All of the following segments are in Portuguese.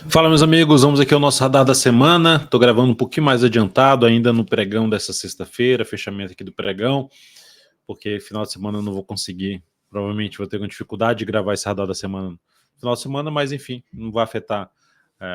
Fala, meus amigos, vamos aqui ao nosso radar da semana. Estou gravando um pouquinho mais adiantado, ainda no pregão dessa sexta-feira, fechamento aqui do pregão, porque final de semana eu não vou conseguir, provavelmente vou ter uma dificuldade de gravar esse radar da semana no final de semana, mas enfim, não vai afetar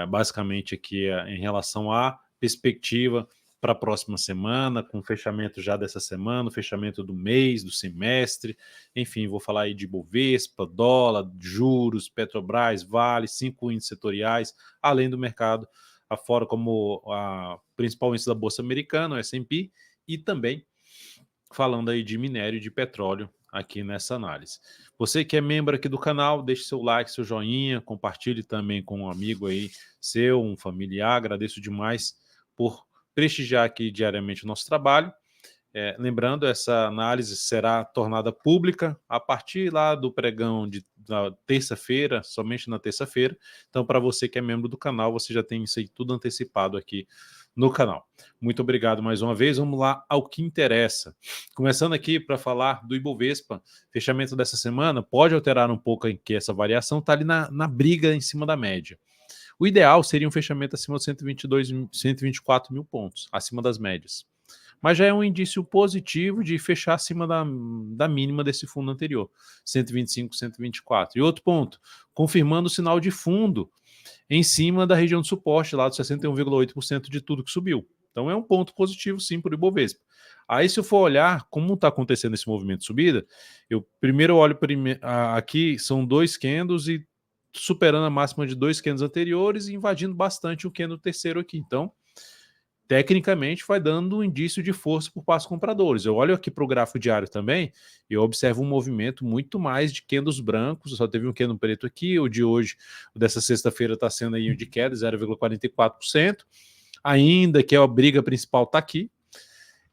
basicamente aqui em relação à perspectiva para a próxima semana, com o fechamento já dessa semana, o fechamento do mês, do semestre, enfim, vou falar aí de Bovespa, dólar, juros, Petrobras, Vale, 5 índices setoriais, além do mercado afora, como a principal índice da Bolsa Americana, o S&P, e também falando aí de minério e de petróleo aqui nessa análise. Você que é membro aqui do canal, deixe seu like, seu joinha, compartilhe também com um amigo aí seu, um familiar, agradeço demais por prestigiar aqui diariamente o nosso trabalho. Lembrando, essa análise será tornada pública a partir lá do pregão da terça-feira, somente na terça-feira. Então, para você que é membro do canal, você já tem isso aí tudo antecipado aqui no canal. Muito obrigado mais uma vez. Vamos lá ao que interessa. Começando aqui para falar do Ibovespa, fechamento dessa semana, pode alterar um pouco aqui essa variação, está ali na briga em cima da média. O ideal seria um fechamento acima de 124 mil pontos, acima das médias. Mas já é um indício positivo de fechar acima da mínima desse fundo anterior, 125, 124. E outro ponto, confirmando o sinal de fundo em cima da região de suporte, lá dos 61,8% de tudo que subiu. Então é um ponto positivo sim para o Ibovespa. Aí se eu for olhar como está acontecendo esse movimento de subida, eu primeiro olho aqui, são 2 candles e superando a máxima de 2 candles anteriores e invadindo bastante o candle terceiro aqui. Então, tecnicamente, vai dando um indício de força por passos compradores. Eu olho aqui para o gráfico diário também e eu observo um movimento muito mais de candles brancos. Só teve um candle preto aqui. O de hoje, o dessa sexta-feira, está sendo aí de queda, 0,44%. Ainda que a briga principal está aqui.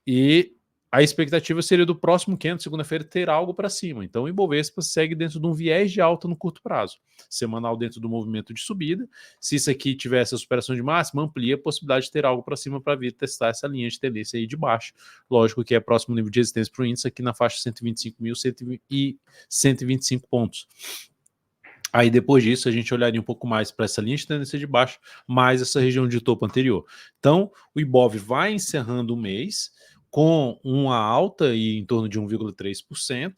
E a expectativa seria do próximo candle, segunda-feira, ter algo para cima. Então o Ibovespa segue dentro de um viés de alta no curto prazo. Semanal dentro do movimento de subida. Se isso aqui tiver essa superação de máxima, amplia a possibilidade de ter algo para cima para vir testar essa linha de tendência aí de baixo. Lógico que é próximo nível de resistência para o índice aqui na faixa 125.000 e 125 pontos. Aí depois disso a gente olharia um pouco mais para essa linha de tendência de baixo, mais essa região de topo anterior. Então o Ibov vai encerrando o mês com uma alta e em torno de 1,3%,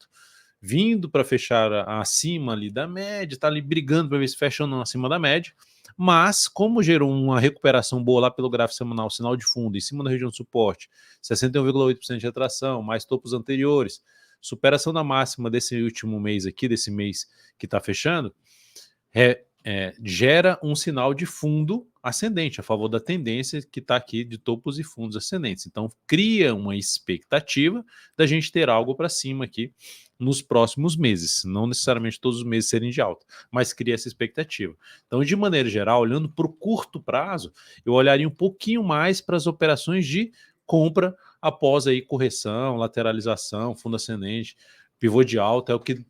vindo para fechar acima ali da média, está ali brigando para ver se fecha ou não acima da média, mas como gerou uma recuperação boa lá pelo gráfico semanal, sinal de fundo, em cima da região de suporte, 61,8% de retração, mais topos anteriores, superação da máxima desse último mês aqui, desse mês que está fechando, gera um sinal de fundo ascendente, a favor da tendência que está aqui de topos e fundos ascendentes. Então, cria uma expectativa da gente ter algo para cima aqui nos próximos meses, não necessariamente todos os meses serem de alta, mas cria essa expectativa. Então, de maneira geral, olhando para o curto prazo, eu olharia um pouquinho mais para as operações de compra após aí correção, lateralização, fundo ascendente, pivô de alta, é o que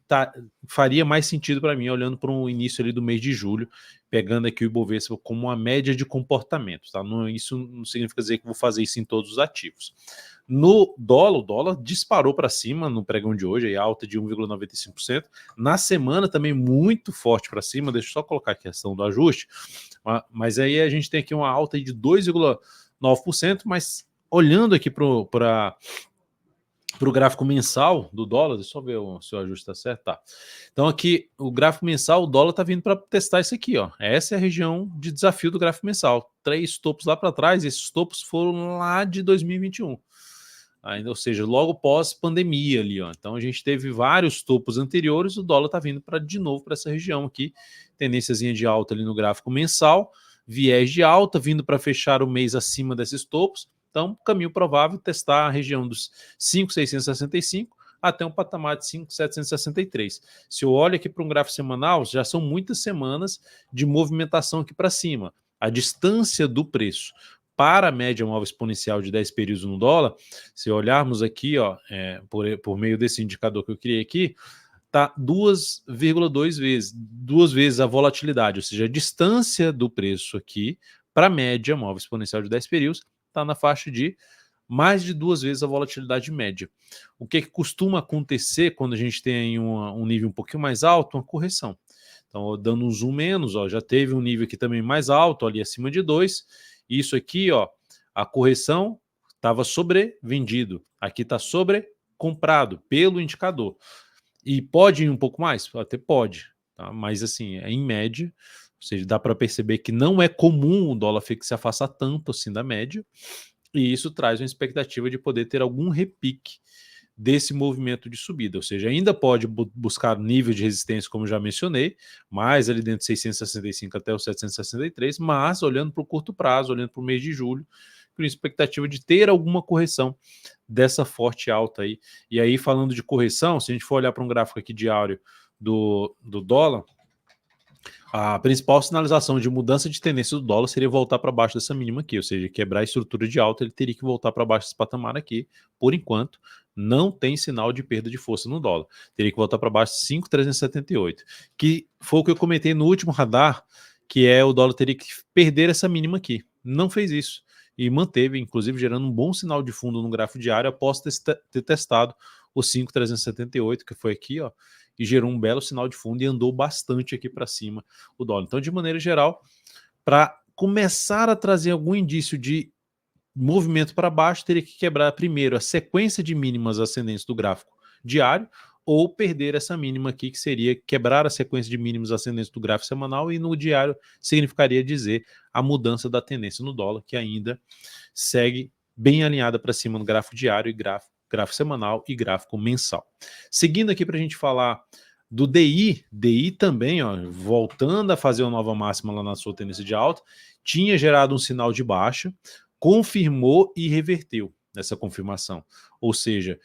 faria mais sentido para mim, olhando para o início ali do mês de julho, pegando aqui o Ibovespa como uma média de comportamento. Tá? Isso não significa dizer que vou fazer isso em todos os ativos. No dólar, o dólar disparou para cima no pregão de hoje, aí alta de 1,95%. Na semana também muito forte para cima, deixa eu só colocar aqui a questão do ajuste, mas aí a gente tem aqui uma alta de 2,9%, mas olhando aqui para o gráfico mensal do dólar, deixa eu ver se o ajuste está certo, tá. Então aqui, o gráfico mensal, o dólar está vindo para testar isso aqui, ó. Essa é a região de desafio do gráfico mensal. 3 topos lá para trás, esses topos foram lá de 2021. Ainda, ou seja, logo pós-pandemia ali, ó. Então a gente teve vários topos anteriores, o dólar está vindo de novo para essa região aqui, tendênciazinha de alta ali no gráfico mensal, viés de alta, vindo para fechar o mês acima desses topos. Então, caminho provável, testar a região dos 5.665 até um patamar de 5.763. Se eu olho aqui para um gráfico semanal, já são muitas semanas de movimentação aqui para cima. A distância do preço para a média móvel exponencial de 10 períodos no dólar, se olharmos aqui, ó, por meio desse indicador que eu criei aqui, está 2,2 vezes, 2 vezes a volatilidade, ou seja, a distância do preço aqui para a média móvel exponencial de 10 períodos está na faixa de mais de 2 vezes a volatilidade média. O que costuma acontecer quando a gente tem um nível um pouquinho mais alto? Uma correção. Então, dando um zoom menos, ó, já teve um nível aqui também mais alto, ali acima de 2. Isso aqui, ó, a correção estava sobrevendido. Aqui está sobrecomprado pelo indicador. E pode ir um pouco mais? Até pode, tá? Mas assim, é em média, ou seja, dá para perceber que não é comum o dólar se afastar tanto assim da média, e isso traz uma expectativa de poder ter algum repique desse movimento de subida, ou seja, ainda pode buscar nível de resistência, como já mencionei, mais ali dentro de 665 até os 763, mas olhando para o curto prazo, olhando para o mês de julho, com expectativa de ter alguma correção dessa forte alta aí. E aí, falando de correção, se a gente for olhar para um gráfico aqui diário do dólar, a principal sinalização de mudança de tendência do dólar seria voltar para baixo dessa mínima aqui, ou seja, quebrar a estrutura de alta, ele teria que voltar para baixo desse patamar aqui. Por enquanto, não tem sinal de perda de força no dólar. Teria que voltar para baixo de 5,378, que foi o que eu comentei no último radar, que é o dólar teria que perder essa mínima aqui. Não fez isso e manteve, inclusive gerando um bom sinal de fundo no gráfico diário após ter testado o 5,378, que foi aqui, ó, e gerou um belo sinal de fundo e andou bastante aqui para cima o dólar. Então, de maneira geral, para começar a trazer algum indício de movimento para baixo, teria que quebrar primeiro a sequência de mínimas ascendentes do gráfico diário ou perder essa mínima aqui, que seria quebrar a sequência de mínimos ascendentes do gráfico semanal, e no diário significaria dizer a mudança da tendência no dólar, que ainda segue bem alinhada para cima no gráfico diário e gráfico semanal e gráfico mensal. Seguindo aqui para a gente falar do DI também, ó, voltando a fazer uma nova máxima lá na sua tendência de alta, tinha gerado um sinal de baixa, confirmou e reverteu nessa confirmação. Ou seja,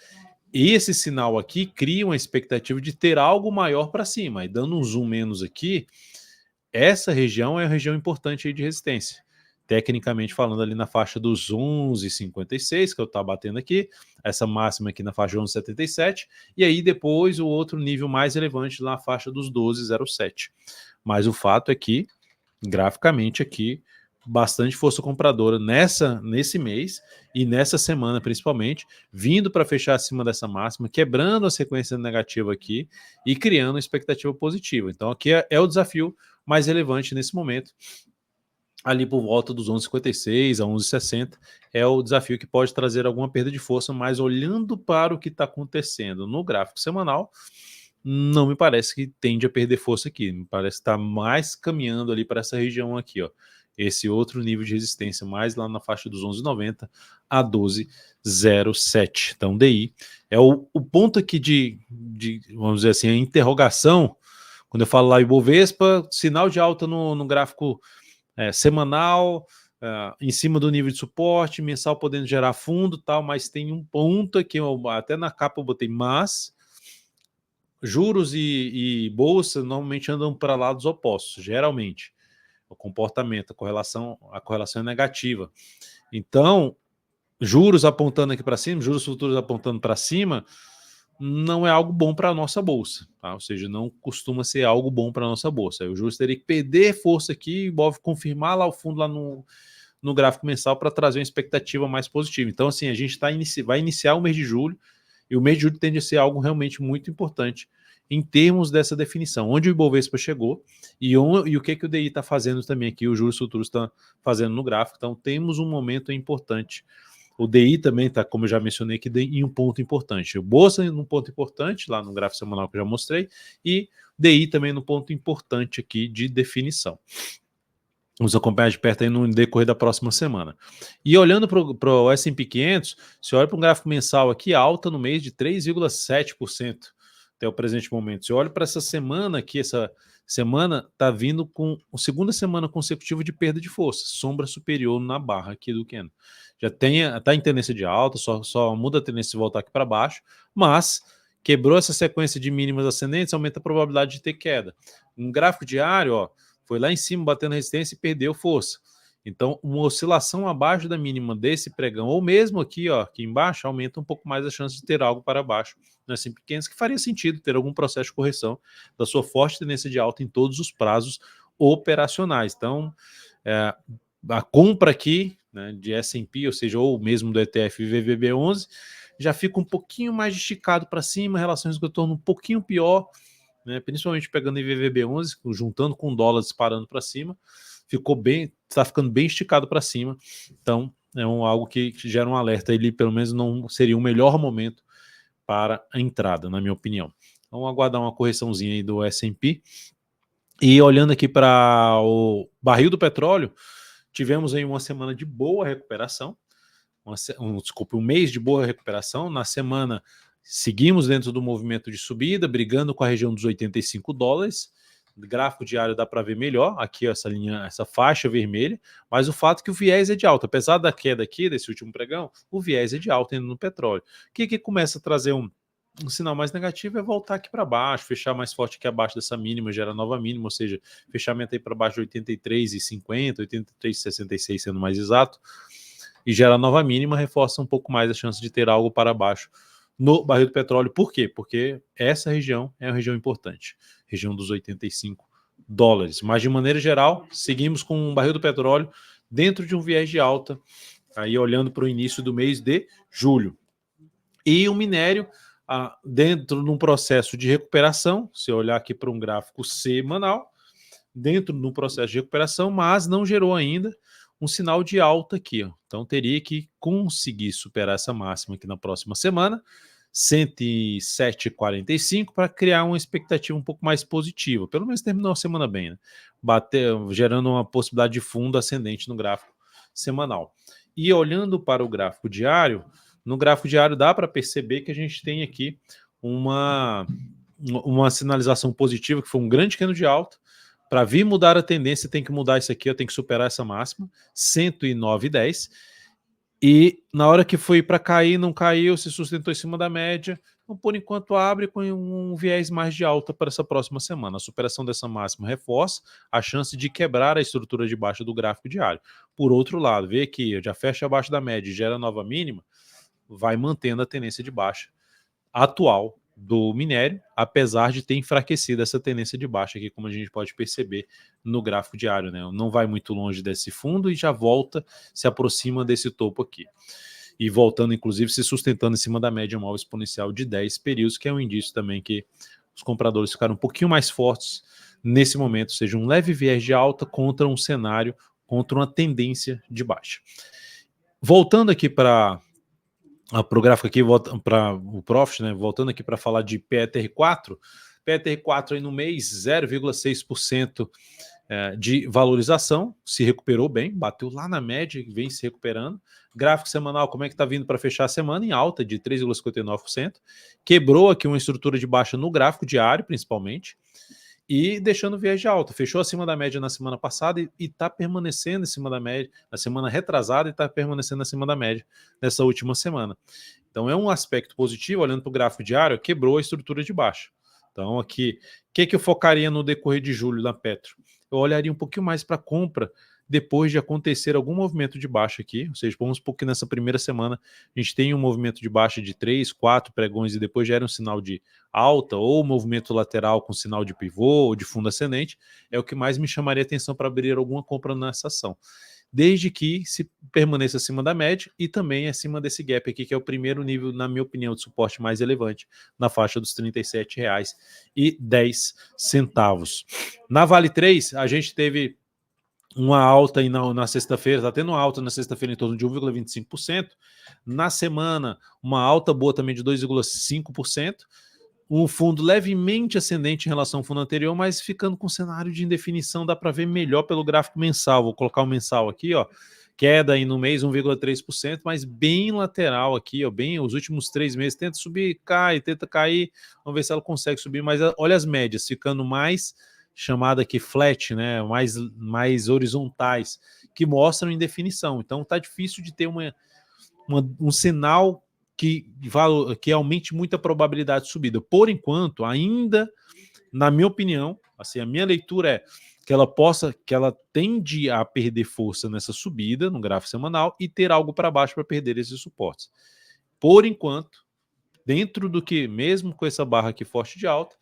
esse sinal aqui cria uma expectativa de ter algo maior para cima. E dando um zoom menos aqui, essa região é a região importante aí de resistência. Tecnicamente falando, ali na faixa dos 11,56, que eu estava batendo aqui, essa máxima aqui na faixa de 11,77, e aí depois o outro nível mais relevante lá na faixa dos 12,07. Mas o fato é que, graficamente aqui, bastante força compradora nesse mês e nessa semana principalmente, vindo para fechar acima dessa máxima, quebrando a sequência negativa aqui e criando uma expectativa positiva. Então aqui é o desafio mais relevante nesse momento, ali por volta dos 11,56 a 11,60, é o desafio que pode trazer alguma perda de força, mas olhando para o que está acontecendo no gráfico semanal, não me parece que tende a perder força aqui, me parece que está mais caminhando ali para essa região aqui, ó, esse outro nível de resistência, mais lá na faixa dos 11,90 a 12,07. Então, DI é o ponto aqui vamos dizer assim, a interrogação, quando eu falo lá Ibovespa, sinal de alta no gráfico semanal, em cima do nível de suporte, mensal podendo gerar fundo e tal, mas tem um ponto aqui, até na capa eu botei, mas juros e bolsa normalmente andam para lados opostos, geralmente. O comportamento, a correlação é negativa. Então, juros apontando aqui para cima, juros futuros apontando para cima, não é algo bom para a nossa bolsa, tá? Ou seja, não costuma ser algo bom para a nossa bolsa. Aí o juros teria que perder força aqui, e confirmar lá o fundo lá no gráfico mensal para trazer uma expectativa mais positiva. Então, assim, a gente vai iniciar o mês de julho, e o mês de julho tende a ser algo realmente muito importante em termos dessa definição, onde o Ibovespa chegou e o que o DI está fazendo também aqui, o juros futuros está fazendo no gráfico. Então, temos um momento importante. O DI também está, como eu já mencionei aqui, em um ponto importante. O Bolsa num ponto importante, lá no gráfico semanal que eu já mostrei, e DI também no ponto importante aqui de definição. Vamos acompanhar de perto aí no decorrer da próxima semana. E olhando para o S&P 500, se olha para um gráfico mensal aqui, alta no mês de 3,7% até o presente momento. Se olha para essa semana aqui, essa semana está vindo com a segunda semana consecutiva de perda de força, sombra superior na barra aqui do Keno. Já está em tendência de alta, só muda a tendência de voltar aqui para baixo, mas quebrou essa sequência de mínimas ascendentes, aumenta a probabilidade de ter queda. Um gráfico diário, ó, foi lá em cima batendo resistência e perdeu força. Então, uma oscilação abaixo da mínima desse pregão, ou mesmo aqui, ó, aqui embaixo, aumenta um pouco mais a chance de ter algo para baixo no S&P 500, que faria sentido ter algum processo de correção da sua forte tendência de alta em todos os prazos operacionais. Então, a compra aqui, né, de S&P, ou seja, ou mesmo do ETF VVB11, já fica um pouquinho mais esticado para cima, relações de retorno um pouquinho pior, né, principalmente pegando em VVB11, juntando com o dólar disparando para cima, ficou bem, está ficando bem esticado para cima. Então é algo que gera um alerta. Ele pelo menos não seria o melhor momento para a entrada, na minha opinião. Vamos aguardar uma correçãozinha aí do S&P. E olhando aqui para o barril do petróleo, tivemos aí uma semana de boa recuperação, um mês de boa recuperação. Na semana seguimos dentro do movimento de subida, brigando com a região dos $85. O gráfico diário dá para ver melhor, aqui essa linha, essa faixa vermelha, mas o fato é que o viés é de alta, apesar da queda aqui desse último pregão, o viés é de alta ainda no petróleo. O que começa a trazer um sinal mais negativo é voltar aqui para baixo, fechar mais forte aqui abaixo dessa mínima, gera nova mínima, ou seja, fechamento aí para baixo de 83,50, 83,66 sendo mais exato, e gera nova mínima, reforça um pouco mais a chance de ter algo para baixo no barril do petróleo. Por quê? Porque essa região é uma região importante, região dos $85. Mas de maneira geral, seguimos com um barril do petróleo dentro de um viés de alta, aí olhando para o início do mês de julho. E o minério dentro de um processo de recuperação, se eu olhar aqui para um gráfico semanal, dentro de um processo de recuperação, mas não gerou ainda um sinal de alta aqui, ó. Então teria que conseguir superar essa máxima aqui na próxima semana, 107,45, para criar uma expectativa um pouco mais positiva. Pelo menos terminou a semana bem, né? Gerando uma possibilidade de fundo ascendente no gráfico semanal. E olhando para o gráfico diário, no gráfico diário dá para perceber que a gente tem aqui uma sinalização positiva, que foi um grande candle de alta. Para vir mudar a tendência, tem que mudar isso aqui, eu tenho que superar essa máxima, 109,10. E na hora que foi para cair, não caiu, se sustentou em cima da média. Então, por enquanto, abre com um viés mais de alta para essa próxima semana. A superação dessa máxima reforça a chance de quebrar a estrutura de baixa do gráfico diário. Por outro lado, vê que já fecha abaixo da média e gera nova mínima, vai mantendo a tendência de baixa atual do minério, apesar de ter enfraquecido essa tendência de baixa aqui, como a gente pode perceber no gráfico diário, né? Não vai muito longe desse fundo e já volta, se aproxima desse topo aqui. E voltando, inclusive, se sustentando em cima da média móvel exponencial de 10 períodos, que é um indício também que os compradores ficaram um pouquinho mais fortes nesse momento, ou seja, um leve viés de alta contra um cenário, contra uma tendência de baixa. Voltando aqui para o gráfico aqui, para o Profit, né? Voltando aqui para falar de PETR4, PETR4 aí no mês 0,6% de valorização, se recuperou bem, bateu lá na média e vem se recuperando. Gráfico semanal, como é que está vindo para fechar a semana? Em alta de 3,59%, quebrou aqui uma estrutura de baixa no gráfico diário, principalmente, e deixando viés de alta. Fechou acima da média na semana passada e está permanecendo acima da média, na semana retrasada, e está permanecendo acima da média nessa última semana. Então é um aspecto positivo, olhando para o gráfico diário, quebrou a estrutura de baixa. Então aqui, o que eu focaria no decorrer de julho da Petro? Eu olharia um pouquinho mais para a compra depois de acontecer algum movimento de baixa aqui, ou seja, vamos supor que nessa primeira semana a gente tem um movimento de baixa de 3, 4 pregões e depois gera um sinal de alta ou movimento lateral com sinal de pivô ou de fundo ascendente, é o que mais me chamaria atenção para abrir alguma compra nessa ação. Desde que se permaneça acima da média e também acima desse gap aqui, que é o primeiro nível, na minha opinião, de suporte mais relevante, na faixa dos R$ 37,10. Na Vale 3, a gente teve uma alta aí na sexta-feira, está tendo uma alta na sexta-feira em torno de 1,25%. Na semana, uma alta boa também de 2,5%. Um fundo levemente ascendente em relação ao fundo anterior, mas ficando com cenário de indefinição, dá para ver melhor pelo gráfico mensal. Vou colocar o mensal aqui, ó. Queda aí no mês 1,3%, mas bem lateral aqui, ó, bem os últimos 3 meses. Tenta subir, cai, tenta cair. Vamos ver se ela consegue subir, mas olha as médias, ficando mais chamada aqui flat, né, mais horizontais, que mostram indefinição. Então tá difícil de ter um sinal que aumente muito a probabilidade de subida. Por enquanto, ainda, na minha opinião, assim, a minha leitura é que ela tende a perder força nessa subida no gráfico semanal e ter algo para baixo para perder esses suportes. Por enquanto, dentro do que, mesmo com essa barra aqui forte de alta,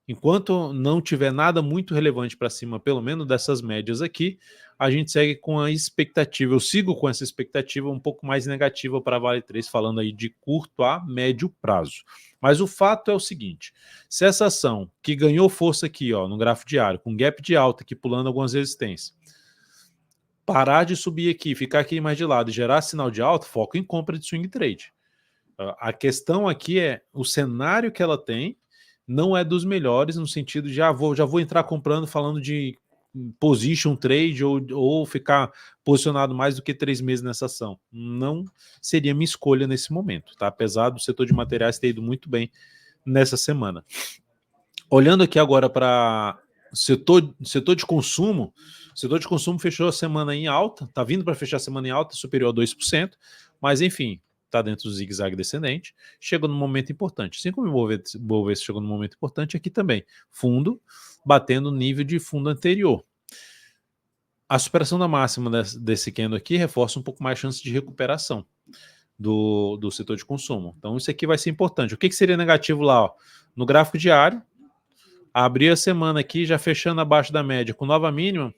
Enquanto não tiver nada muito relevante para cima, pelo menos dessas médias aqui, a gente segue com a expectativa, eu sigo com essa expectativa um pouco mais negativa para a Vale 3, falando aí de curto a médio prazo. Mas o fato é o seguinte, se essa ação que ganhou força aqui, ó, no gráfico diário, com gap de alta aqui pulando algumas resistências, parar de subir aqui, ficar aqui mais de lado e gerar sinal de alta, foco em compra de swing trade. A questão aqui é o cenário que ela tem não é dos melhores no sentido de já vou entrar comprando falando de position trade ou ficar posicionado mais do que 3 meses nessa ação. Não seria minha escolha nesse momento, tá? Apesar do setor de materiais ter ido muito bem nessa semana. Olhando aqui agora para setor de consumo, o setor de consumo fechou a semana em alta, está vindo para fechar a semana em alta, superior a 2%, mas enfim, está dentro do zigue-zague descendente, chegou num momento importante. Assim como o Bovespa chegou num momento importante, aqui também, fundo batendo o nível de fundo anterior. A superação da máxima desse candle aqui reforça um pouco mais a chance de recuperação do setor de consumo. Então isso aqui vai ser importante. O que seria negativo lá? Ó? No gráfico diário, abrir a semana aqui já fechando abaixo da média com nova mínima,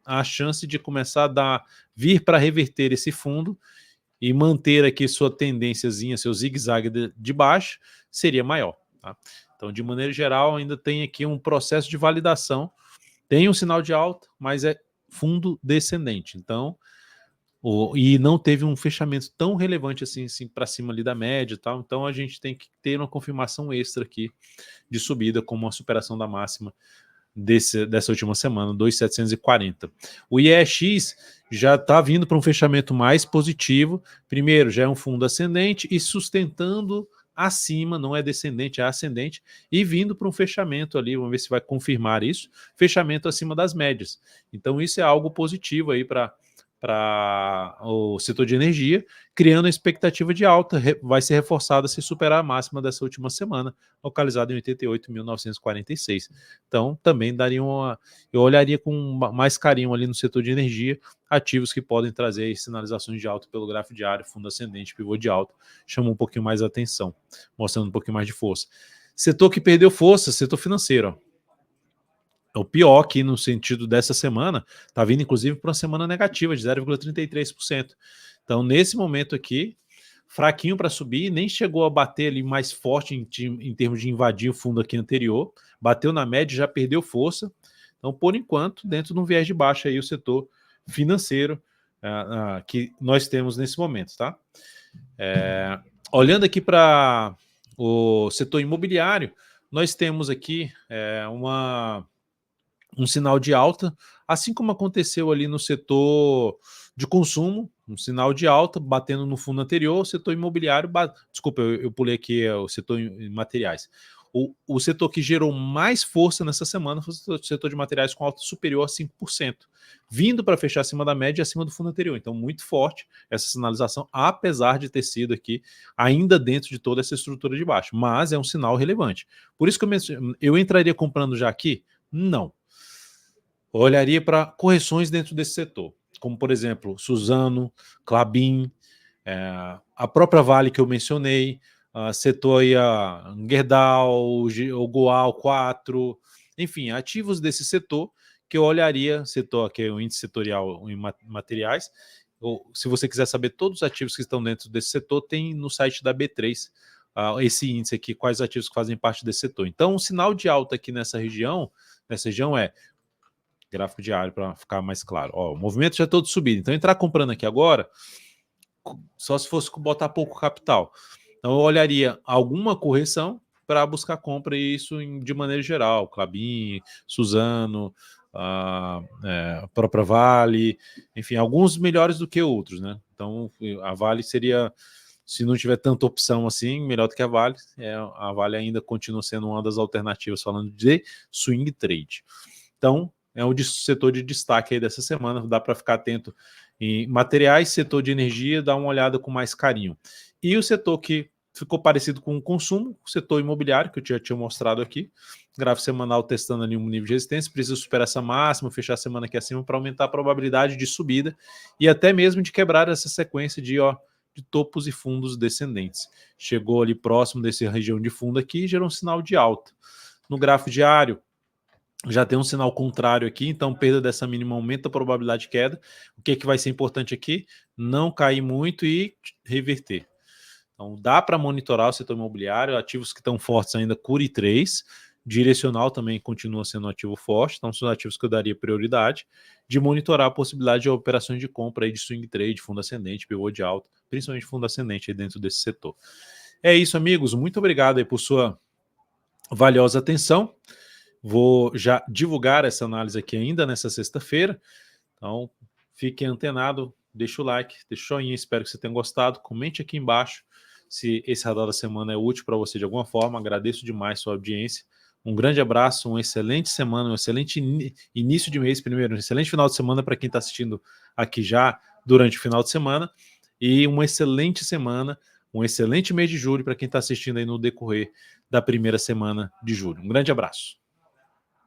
a chance de começar a vir para reverter esse fundo e manter aqui sua tendênciazinha, seu zigue-zague de baixo, seria maior. Tá? Então, de maneira geral, ainda tem aqui um processo de validação. Tem um sinal de alta, mas é fundo descendente. Então, e não teve um fechamento tão relevante assim para cima ali da média e tal. Então, a gente tem que ter uma confirmação extra aqui de subida, como a superação da máxima dessa última semana, 2.740. O IEX já está vindo para um fechamento mais positivo. Primeiro, já é um fundo ascendente e sustentando acima, não é descendente, é ascendente, e vindo para um fechamento ali, vamos ver se vai confirmar isso, fechamento acima das médias. Então isso é algo positivo aí para o setor de energia, criando a expectativa de alta, vai ser reforçada se superar a máxima dessa última semana, localizada em 88.946. Então, também daria eu olharia com mais carinho ali no setor de energia, ativos que podem trazer sinalizações de alta pelo gráfico diário, fundo ascendente, pivô de alta, chama um pouquinho mais a atenção, mostrando um pouquinho mais de força. Setor que perdeu força, setor financeiro, ó. É o pior aqui no sentido dessa semana, está vindo inclusive para uma semana negativa de 0,33%. Então, nesse momento aqui, fraquinho para subir, nem chegou a bater ali mais forte em termos de invadir o fundo aqui anterior, bateu na média, já perdeu força. Então, por enquanto, dentro de um viés de baixa aí o setor financeiro que nós temos nesse momento, tá? Olhando aqui para o setor imobiliário, nós temos aqui um sinal de alta, assim como aconteceu ali no setor de consumo, um sinal de alta, batendo no fundo anterior, o setor imobiliário, desculpa, eu pulei aqui o setor em materiais. O setor que gerou mais força nessa semana foi o setor de materiais com alta superior a 5%, vindo para fechar acima da média e acima do fundo anterior. Então, muito forte essa sinalização, apesar de ter sido aqui ainda dentro de toda essa estrutura de baixo, mas é um sinal relevante. Por isso que eu entraria comprando já aqui? Não. Olharia para correções dentro desse setor, como, por exemplo, Suzano, Klabin, a própria Vale que eu mencionei, setor aí a Gerdau, o Goal 4, enfim, ativos desse setor que eu olharia, setor que é o índice setorial em materiais, ou se você quiser saber todos os ativos que estão dentro desse setor, tem no site da B3 esse índice aqui, quais ativos que fazem parte desse setor. Então, o sinal de alta aqui nessa região é gráfico diário para ficar mais claro. Ó, o movimento já é todo subido. Então, entrar comprando aqui agora, só se fosse botar pouco capital. Então, eu olharia alguma correção para buscar compra, e isso de maneira geral. Klabin, Suzano, a própria Vale, enfim, alguns melhores do que outros, né? Então, a Vale seria, se não tiver tanta opção assim, melhor do que a Vale. A Vale ainda continua sendo uma das alternativas, falando de swing trade. Então, é o setor de destaque aí dessa semana, dá para ficar atento em materiais, setor de energia, dá uma olhada com mais carinho. E o setor que ficou parecido com o consumo, o setor imobiliário, que eu já tinha mostrado aqui, gráfico semanal testando ali um nível de resistência, precisa superar essa máxima, fechar a semana aqui acima para aumentar a probabilidade de subida e até mesmo de quebrar essa sequência de topos e fundos descendentes. Chegou ali próximo dessa região de fundo aqui e gerou um sinal de alta. No gráfico diário, já tem um sinal contrário aqui, então perda dessa mínima aumenta a probabilidade de queda. O que vai ser importante aqui? Não cair muito e reverter. Então dá para monitorar o setor imobiliário, ativos que estão fortes ainda, Cury 3, direcional também continua sendo um ativo forte, então são ativos que eu daria prioridade de monitorar a possibilidade de operações de compra aí de swing trade, fundo ascendente, pivô de alta, principalmente fundo ascendente aí dentro desse setor. É isso, amigos, muito obrigado aí por sua valiosa atenção. Vou já divulgar essa análise aqui ainda nessa sexta-feira. Então, fiquem antenados, deixa o like, deixa o joinha, espero que você tenha gostado. Comente aqui embaixo se esse radar da semana é útil para você de alguma forma. Agradeço demais sua audiência. Um grande abraço, uma excelente semana, um excelente início de mês primeiro, um excelente final de semana para quem está assistindo aqui já durante o final de semana e uma excelente semana, um excelente mês de julho para quem está assistindo aí no decorrer da primeira semana de julho. Um grande abraço.